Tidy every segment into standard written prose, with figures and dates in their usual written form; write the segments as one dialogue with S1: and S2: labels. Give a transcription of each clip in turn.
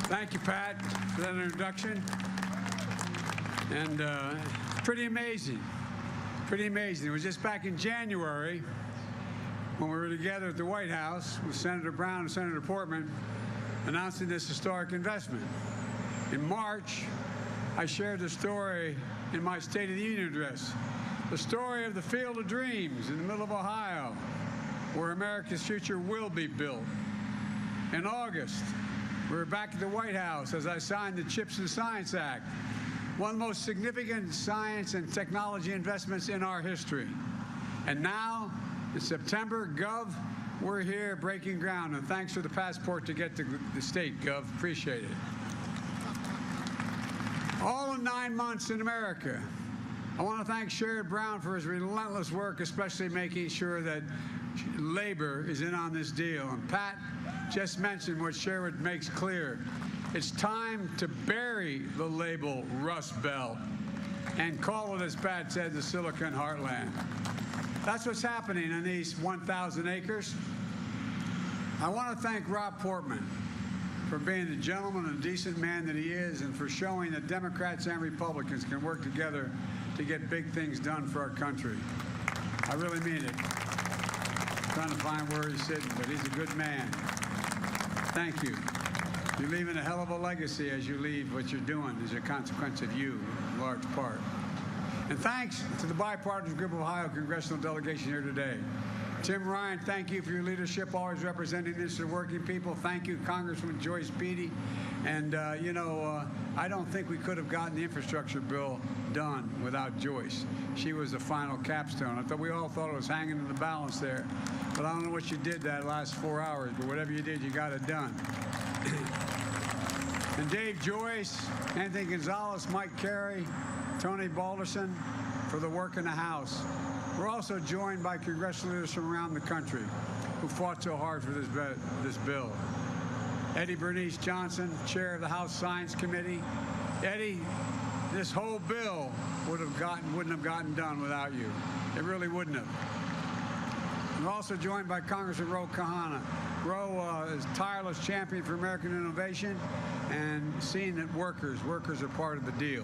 S1: Thank you, Pat, for that introduction. And pretty amazing. Pretty amazing. It was just back in January when we were together at the White House with Senator Brown and Senator Portman announcing this historic investment. In March, I shared the story in my State of the Union address, the story of the Field of Dreams in the middle of Ohio, where America's future will be built. In August, we were back at the White House as I signed the CHIPS and Science Act, one of the most significant science and technology investments in our history. And now, in September, Gov, we're here breaking ground. And thanks for the passport to get to the state, Gov. Appreciate it. All in 9 months in America. I want to thank Sherrod Brown for his relentless work, especially making sure that labor is in on this deal. And Pat just mentioned what Sherrod makes clear. It's time to bury the label Rust Belt and call it, as Pat said, the Silicon Heartland. That's what's happening in these 1,000 acres. I want to thank Rob Portman for being the gentleman and decent man that he is, and for showing that Democrats and Republicans can work together to get big things done for our country. I really mean it. I'm trying to find where he's sitting, but he's a good man. Thank you. You're leaving a hell of a legacy as you leave what you're doing as a consequence of you, in large part. And thanks to the bipartisan group of Ohio congressional delegation here today. Tim Ryan, thank you for your leadership, always representing this to the working people. Thank you, Congressman Joyce Beatty. And, I don't think we could have gotten the infrastructure bill done without Joyce. She was the final capstone. I thought we all thought it was hanging in the balance there. But I don't know what you did that last 4 hours, but whatever you did, you got it done. And Dave Joyce, Anthony Gonzalez, Mike Carey, Tony Balderson for the work in the House. We're also joined by congressional leaders from around the country who fought so hard for this bill. Eddie Bernice Johnson, chair of the House Science Committee. Eddie, this whole bill wouldn't have gotten done without you. It really wouldn't have. We're also joined by Congressman Ro Khanna. Ro is a tireless champion for American innovation and seeing that workers are part of the deal.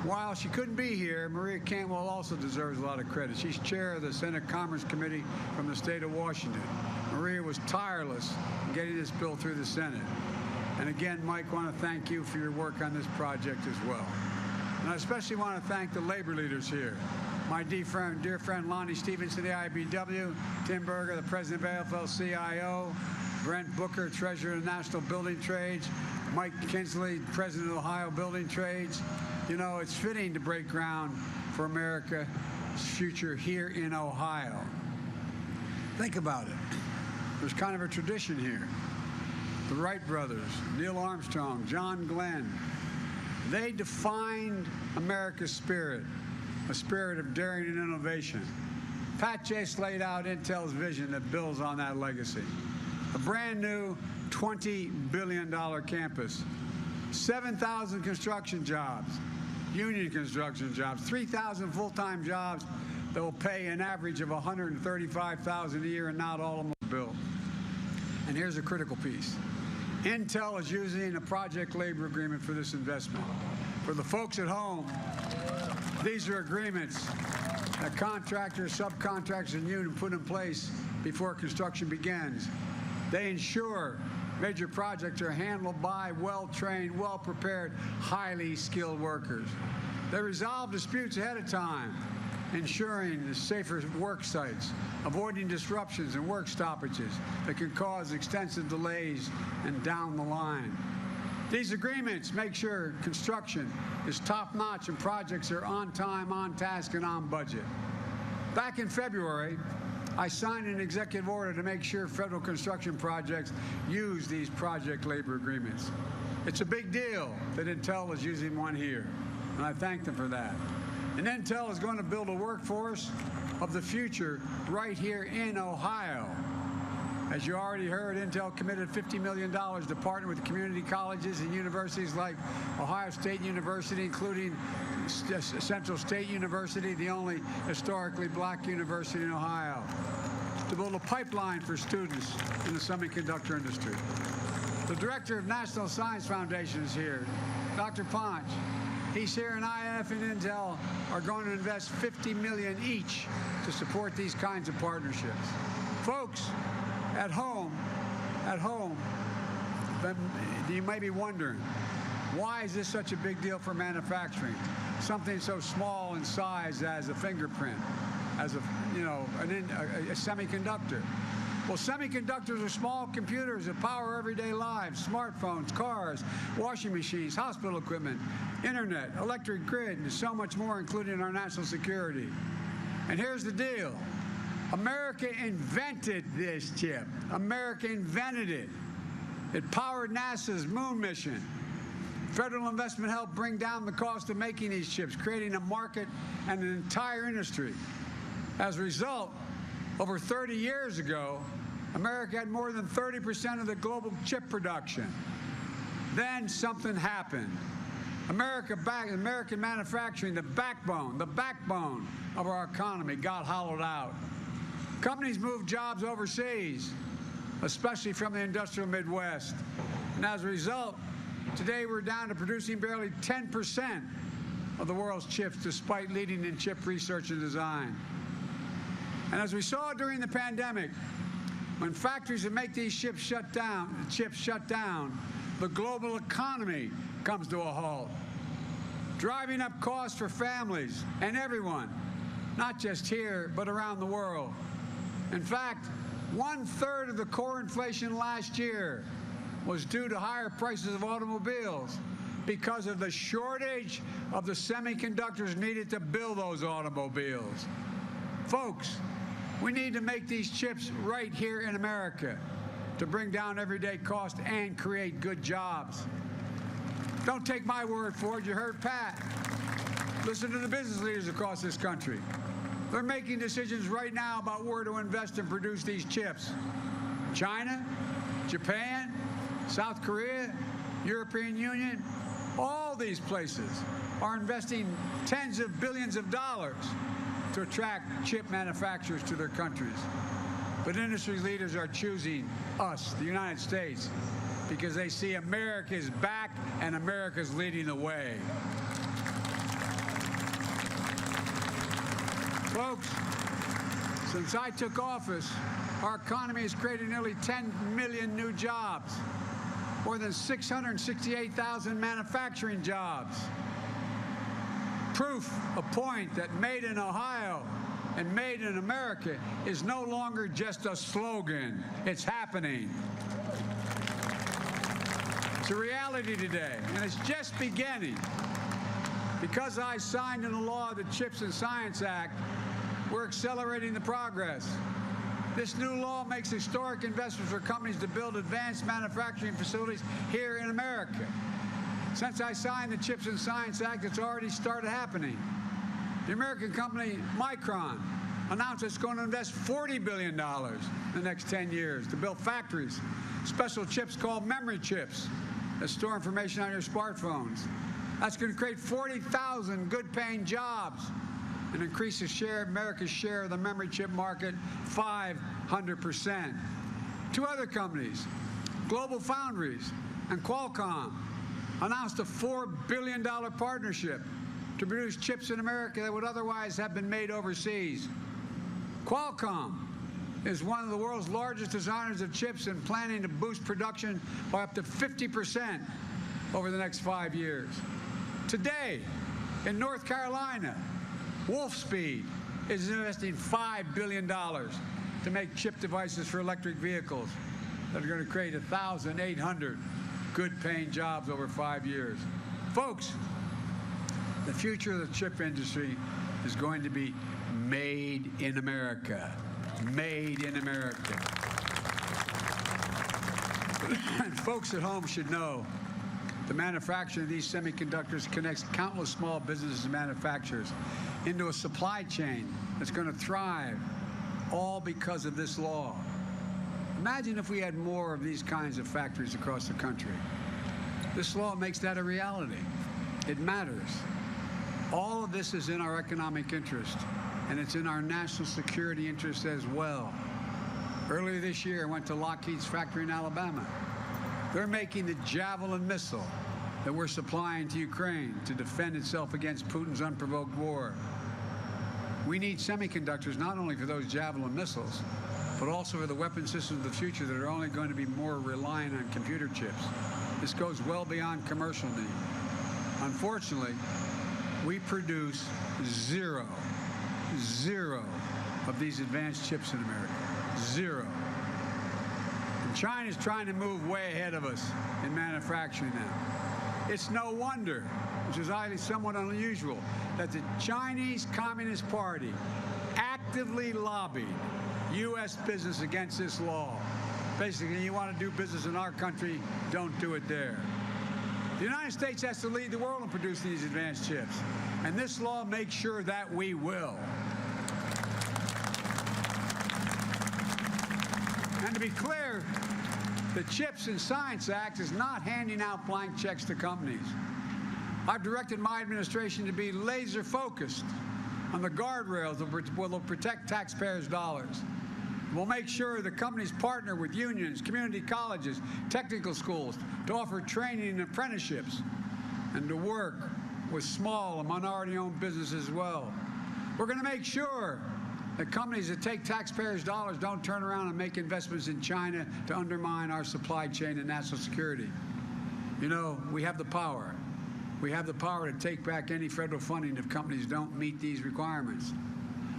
S1: While she couldn't be here, Maria Cantwell also deserves a lot of credit. She's chair of the Senate Commerce Committee from the state of Washington. Maria was tireless in getting this bill through the Senate. And again, Mike, I want to thank you for your work on this project as well. And I especially want to thank the labor leaders here. My dear friend Lonnie Stevens of the IBW, Tim Berger, the president of AFL-CIO, Brent Booker, treasurer of the National Building Trades, Mike Kinsley, president of Ohio Building Trades. You know, it's fitting to break ground for America's future here in Ohio. Think about it. There's kind of a tradition here. The Wright brothers, Neil Armstrong, John Glenn, they defined America's spirit, a spirit of daring and innovation. Pat Chase laid out Intel's vision that builds on that legacy. A brand new $20 billion campus, 7,000 construction jobs, union construction jobs, 3,000 full-time jobs that will pay an average of $135,000 a year, and not all of them are built. And here's a critical piece. Intel is using a project labor agreement for this investment. For the folks at home, these are agreements that contractors, subcontractors, and union put in place before construction begins. They ensure major projects are handled by well-trained, well-prepared, highly skilled workers. They resolve disputes ahead of time, ensuring safer work sites, avoiding disruptions and work stoppages that can cause extensive delays and down the line. These agreements make sure construction is top-notch and projects are on time, on task, and on budget. Back in February, I signed an executive order to make sure federal construction projects use these project labor agreements. It's a big deal that Intel is using one here, and I thank them for that. And Intel is going to build a workforce of the future right here in Ohio. As you already heard, Intel committed $50 million to partner with community colleges and universities like Ohio State University, including Central State University, the only historically black university in Ohio, to build a pipeline for students in the semiconductor industry. The director of National Science Foundation is here, Dr. Ponch. He's here, and IF and Intel are going to invest $50 million each to support these kinds of partnerships. Folks, at home, you may be wondering, why is this such a big deal for manufacturing? Something so small in size as a fingerprint, as a semiconductor. Well, semiconductors are small computers that power everyday lives: smartphones, cars, washing machines, hospital equipment, internet, electric grid, and so much more, including our national security. And here's the deal. America invented this chip. America invented it. It powered NASA's moon mission. Federal investment helped bring down the cost of making these chips, creating a market and an entire industry. As a result, over 30 years ago, America had more than 30% of the global chip production. Then something happened. American manufacturing, the backbone of our economy, got hollowed out. Companies moved jobs overseas, especially from the industrial Midwest. And as a result, today we're down to producing barely 10% of the world's chips, despite leading in chip research and design. And as we saw during the pandemic, when factories that make these chips shut down, the global economy comes to a halt, driving up costs for families and everyone, not just here, but around the world. In fact, 1/3 of the core inflation last year was due to higher prices of automobiles because of the shortage of the semiconductors needed to build those automobiles. Folks, we need to make these chips right here in America to bring down everyday costs and create good jobs. Don't take my word for it. You heard Pat. Listen to the business leaders across this country. They're making decisions right now about where to invest and produce these chips. China, Japan, South Korea, European Union, all these places are investing tens of billions of dollars to attract chip manufacturers to their countries. But industry leaders are choosing us, the United States, because they see America's back and America's leading the way. Folks, since I took office, our economy has created nearly 10 million new jobs, more than 668,000 manufacturing jobs. Proof, a point that made in Ohio and made in America is no longer just a slogan. It's happening. It's a reality today, and it's just beginning. Because I signed into law the CHIPS and Science Act, we're accelerating the progress. This new law makes historic investments for companies to build advanced manufacturing facilities here in America. Since I signed the CHIPS and Science Act, it's already started happening. The American company Micron announced it's going to invest $40 billion in the next 10 years to build factories, special chips called memory chips that store information on your smartphones. That's going to create 40,000 good-paying jobs and increase America's share of the memory chip market 500%. Two other companies, Global Foundries and Qualcomm, announced a $4 billion partnership to produce chips in America that would otherwise have been made overseas. Qualcomm is one of the world's largest designers of chips and planning to boost production by up to 50% over the next 5 years. Today, in North Carolina, Wolfspeed is investing $5 billion to make chip devices for electric vehicles that are going to create 1,800 good-paying jobs over 5 years. Folks, the future of the chip industry is going to be made in America. Made in America. And folks at home should know the manufacturing of these semiconductors connects countless small businesses and manufacturers into a supply chain that's going to thrive, all because of this law. Imagine if we had more of these kinds of factories across the country. This law makes that a reality. It matters. All of this is in our economic interest, and it's in our national security interest as well. Earlier this year, I went to Lockheed's factory in Alabama. They're making the Javelin missile that we're supplying to Ukraine to defend itself against Putin's unprovoked war. We need semiconductors not only for those Javelin missiles, but also for the weapon systems of the future that are only going to be more reliant on computer chips. This goes well beyond commercial need. Unfortunately, we produce zero of these advanced chips in America. Zero. And China's trying to move way ahead of us in manufacturing now. It's no wonder, which is somewhat unusual, that the Chinese Communist Party actively lobbied U.S. business against this law. Basically, you want to do business in our country, don't do it there. The United States has to lead the world in producing these advanced chips, and this law makes sure that we will. And to be clear, the CHIPS and Science Act is not handing out blank checks to companies. I've directed my administration to be laser focused on the guardrails that will protect taxpayers' dollars. We'll make sure that companies partner with unions, community colleges, technical schools to offer training and apprenticeships, and to work with small and minority-owned businesses as well. We're going to make sure that companies that take taxpayers' dollars don't turn around and make investments in China to undermine our supply chain and national security. You know, we have the power. We have the power to take back any federal funding if companies don't meet these requirements.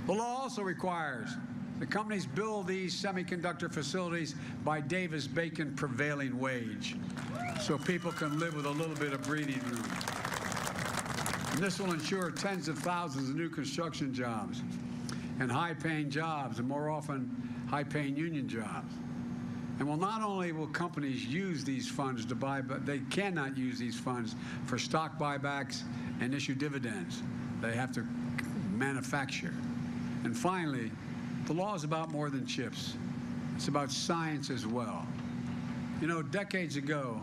S1: The law also requires that companies build these semiconductor facilities by Davis-Bacon prevailing wage, so people can live with a little bit of breathing room. And this will ensure tens of thousands of new construction jobs and high-paying jobs, and more often high-paying union jobs. And well, not only will companies use these funds to buy, but they cannot use these funds for stock buybacks and issue dividends. They have to manufacture. And finally, the law is about more than chips. It's about science as well. You know, decades ago,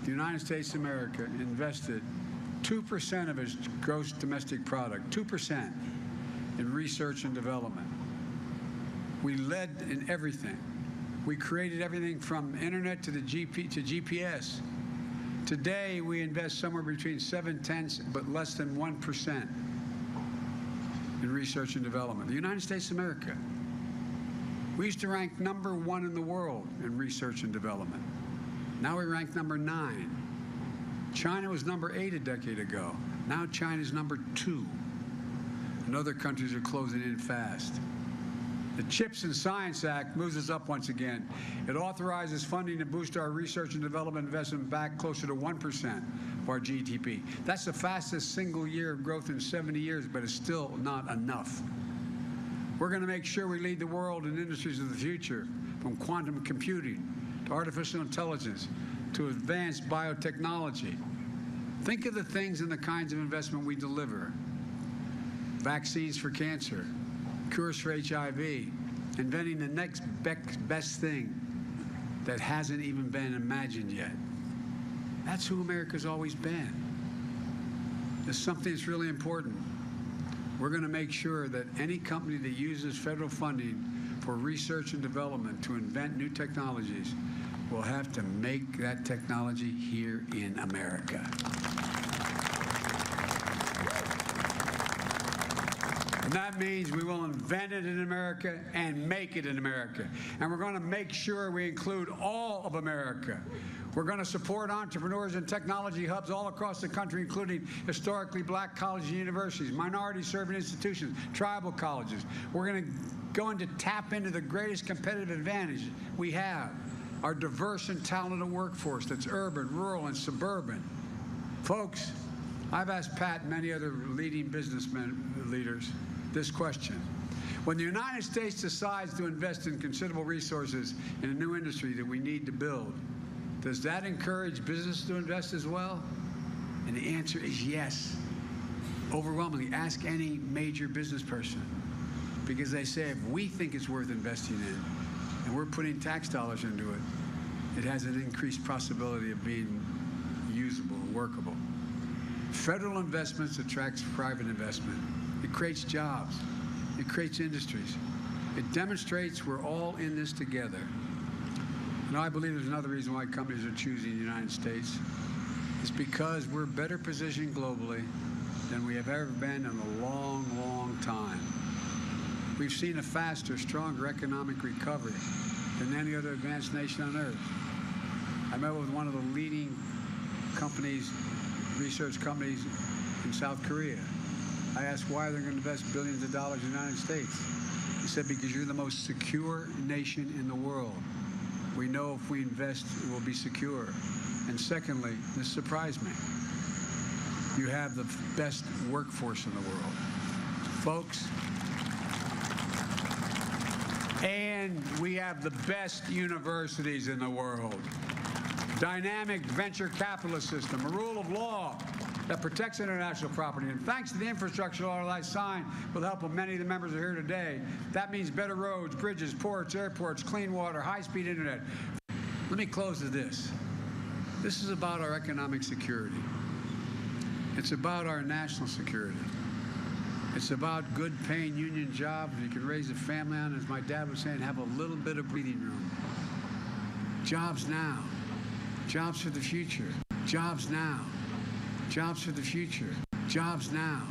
S1: the United States of America invested 2% of its gross domestic product, 2%, in research and development. We led in everything. We created everything from internet to the GPS. Today, we invest somewhere between 7/10 but less than 1% in research and development. The United States of America. We used to rank #1 in the world in research and development. Now we rank #9. China was #8 a decade ago. Now China's #2. And other countries are closing in fast. The CHIPS and Science Act moves us up once again. It authorizes funding to boost our research and development investment back closer to 1% of our GDP. That's the fastest single year of growth in 70 years, but it's still not enough. We're going to make sure we lead the world in industries of the future, from quantum computing to artificial intelligence to advanced biotechnology. Think of the things and the kinds of investment we deliver. Vaccines for cancer, cures for HIV, inventing the next best thing that hasn't even been imagined yet. That's who America's always been. There's something that's really important. We're going to make sure that any company that uses federal funding for research and development to invent new technologies will have to make that technology here in America. And that means we will invent it in America and make it in America. And we're going to make sure we include all of America. We're going to support entrepreneurs and technology hubs all across the country, including historically black colleges and universities, minority-serving institutions, tribal colleges. We're going to going to tap into the greatest competitive advantage we have, our diverse and talented workforce that's urban, rural, and suburban. Folks, I've asked Pat and many other leading businessmen leaders this question. When the United States decides to invest in considerable resources in a new industry that we need to build, does that encourage business to invest as well? And the answer is yes. Overwhelmingly, ask any major business person, because they say if we think it's worth investing in and we're putting tax dollars into it, it has an increased possibility of being usable and workable. Federal investments attracts private investment. It creates jobs. It creates industries. It demonstrates we're all in this together. And I believe there's another reason why companies are choosing the United States. It's because we're better positioned globally than we have ever been in a long, long time. We've seen a faster, stronger economic recovery than any other advanced nation on earth. I met with one of the leading companies, research companies in South Korea. I asked why they're going to invest billions of dollars in the United States. He said, because you're the most secure nation in the world. We know if we invest, it will be secure. And secondly, this surprised me, you have the best workforce in the world. Folks, and we have the best universities in the world. Dynamic venture capitalist system, a rule of law that protects international property. And thanks to the infrastructure law that I signed with the help of many of the members who are here today, that means better roads, bridges, ports, airports, clean water, high-speed internet. Let me close with this. This is about our economic security. It's about our national security. It's about good paying union jobs you can raise a family on, as my dad was saying, have a little bit of breathing room. Jobs now. Jobs for the future. Jobs now. Jobs for the future. Jobs now.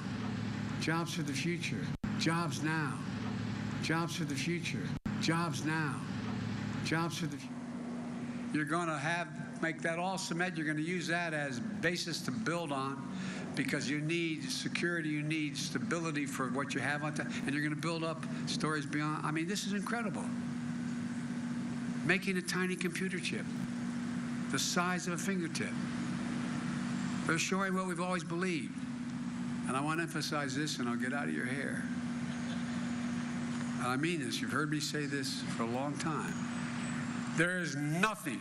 S1: Jobs for the future. Jobs now. Jobs for the future. Jobs now. Jobs for the future. You're going to make that all cement. You're going to use that as basis to build on, because you need security, you need stability for what you have on top, and you're going to build up stories beyond. I mean, this is incredible. Making a tiny computer chip the size of a fingertip. They're showing what we've always believed. And I want to emphasize this, and I'll get out of your hair. And I mean this. You've heard me say this for a long time. There is nothing,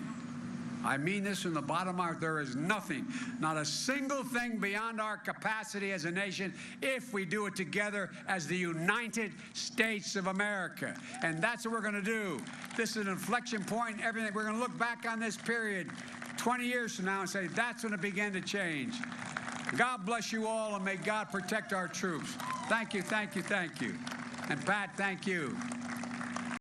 S1: I mean this from the bottom of my heart, there is nothing, not a single thing beyond our capacity as a nation if we do it together as the United States of America. And that's what we're going to do. This is an inflection point in everything. We're going to look back on this period 20 years from now and say, that's when it began to change. God bless you all, and may God protect our troops. Thank you, thank you, thank you. And Pat, thank you.